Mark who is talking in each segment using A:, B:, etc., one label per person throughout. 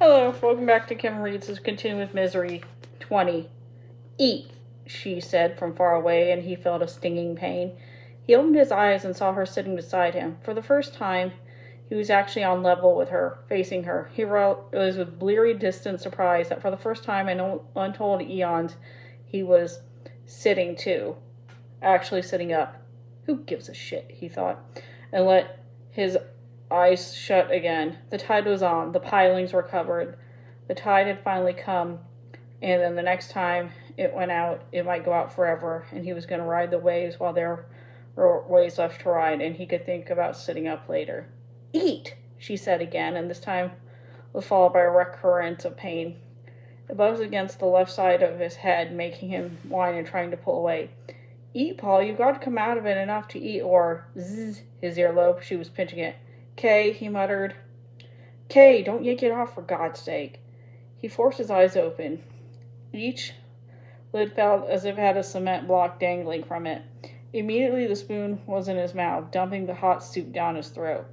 A: Hello, welcome back to Kim Reads' Continue with Misery 20. Eat, she said from far away, and he felt a stinging pain. He opened his eyes and saw her sitting beside him. For the first time, he was actually on level with her, facing her. He realized with bleary, distant surprise that for the first time in untold eons, he was sitting too. Actually sitting up. Who gives a shit, he thought, and let his eyes shut again. The tide was on. The pilings were covered. The tide had finally come, and then the next time it went out, it might go out forever, and he was going to ride the waves while there were waves left to ride, and he could think about sitting up later. Eat, she said again, and this time was followed by a recurrence of pain. It buzzed against the left side of his head, making him whine and trying to pull away. Eat, Paul, you've got to come out of it enough to eat, or zzz, his earlobe. She was pinching it. Kay, he muttered. Kay, don't yank it off for God's sake. He forced his eyes open. Each lid felt as if it had a cement block dangling from it. Immediately the spoon was in his mouth, dumping the hot soup down his throat.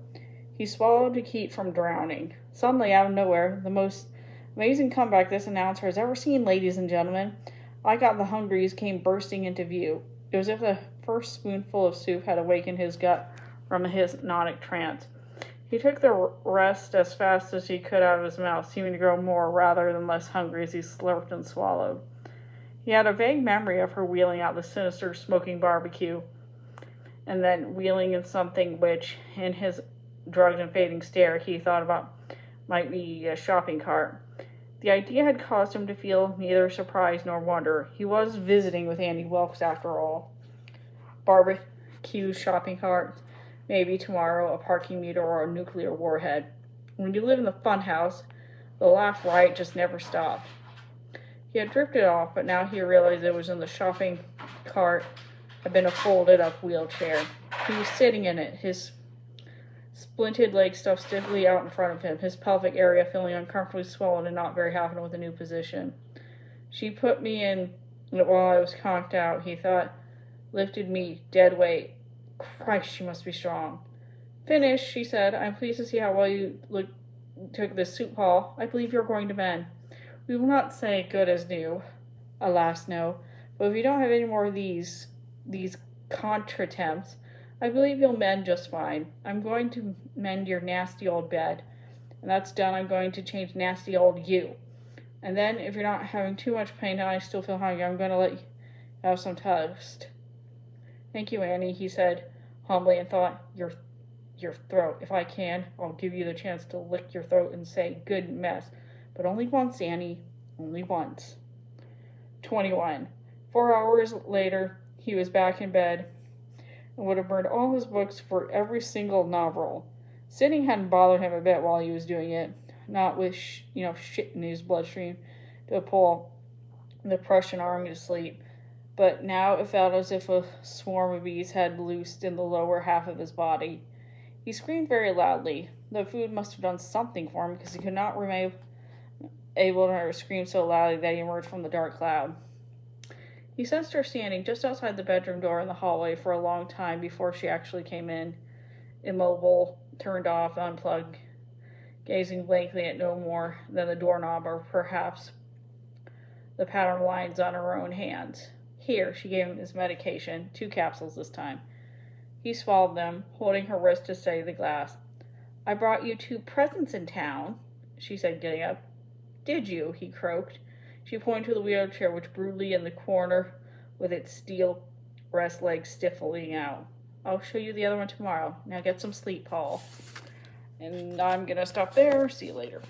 A: He swallowed to keep from drowning. Suddenly, out of nowhere, the most amazing comeback this announcer has ever seen, ladies and gentlemen. I Got the Hungries came bursting into view. It was as if the first spoonful of soup had awakened his gut from a hypnotic trance. He took the rest as fast as he could out of his mouth, seeming to grow more rather than less hungry as he slurped and swallowed. He had a vague memory of her wheeling out the sinister smoking barbecue, and then wheeling in something which, in his drugged and fading stare, he thought about might be a shopping cart. The idea had caused him to feel neither surprise nor wonder. He was visiting with Annie Wilkes after all. Barbecue, shopping cart, maybe tomorrow a parking meter or a nuclear warhead. When you live in the funhouse, the laugh riot just never stopped. He had drifted off, but now he realized it was in the shopping cart had been a folded-up wheelchair. He was sitting in it, his splinted legs stuffed stiffly out in front of him, his pelvic area feeling uncomfortably swollen and not very happy with the new position. She put me in it while I was conked out, he thought. Lifted me, dead weight. Christ, she must be strong. Finished, she said. I'm pleased to see how well you took this soup, Paul. I believe you're going to mend. We will not say good as new. Alas, no. But if you don't have any more of these contretemps, I believe you'll mend just fine. I'm going to mend your nasty old bed. And that's done, I'm going to change nasty old you. And then, if you're not having too much pain and I still feel hungry, I'm going to let you have some toast. Thank you, Annie, he said humbly, and thought, your throat. If I can, I'll give you the chance to lick your throat and say, good mess. But only once, Annie. Only once. 21. 4 hours later, he was back in bed and would have burned all his books for every single novel. Sitting hadn't bothered him a bit while he was doing it, not with, shit in his bloodstream to pull the Prussian army to sleep. But now it felt as if a swarm of bees had loosed in the lower half of his body. He screamed very loudly. The food must have done something for him, because he could not remain able to scream so loudly that he emerged from the dark cloud. He sensed her standing just outside the bedroom door in the hallway for a long time before she actually came in, immobile, turned off, unplugged, gazing blankly at no more than the doorknob or perhaps the patterned lines on her own hands. Here, she gave him his medication, 2 capsules this time. He swallowed them, holding her wrist to steady the glass. I brought you 2 presents in town, she said, getting up. Did you? He croaked. She pointed to the wheelchair, which brutally in the corner with its steel rest legs stiffening out. I'll show you the other one tomorrow. Now get some sleep, Paul. And I'm going to stop there. See you later.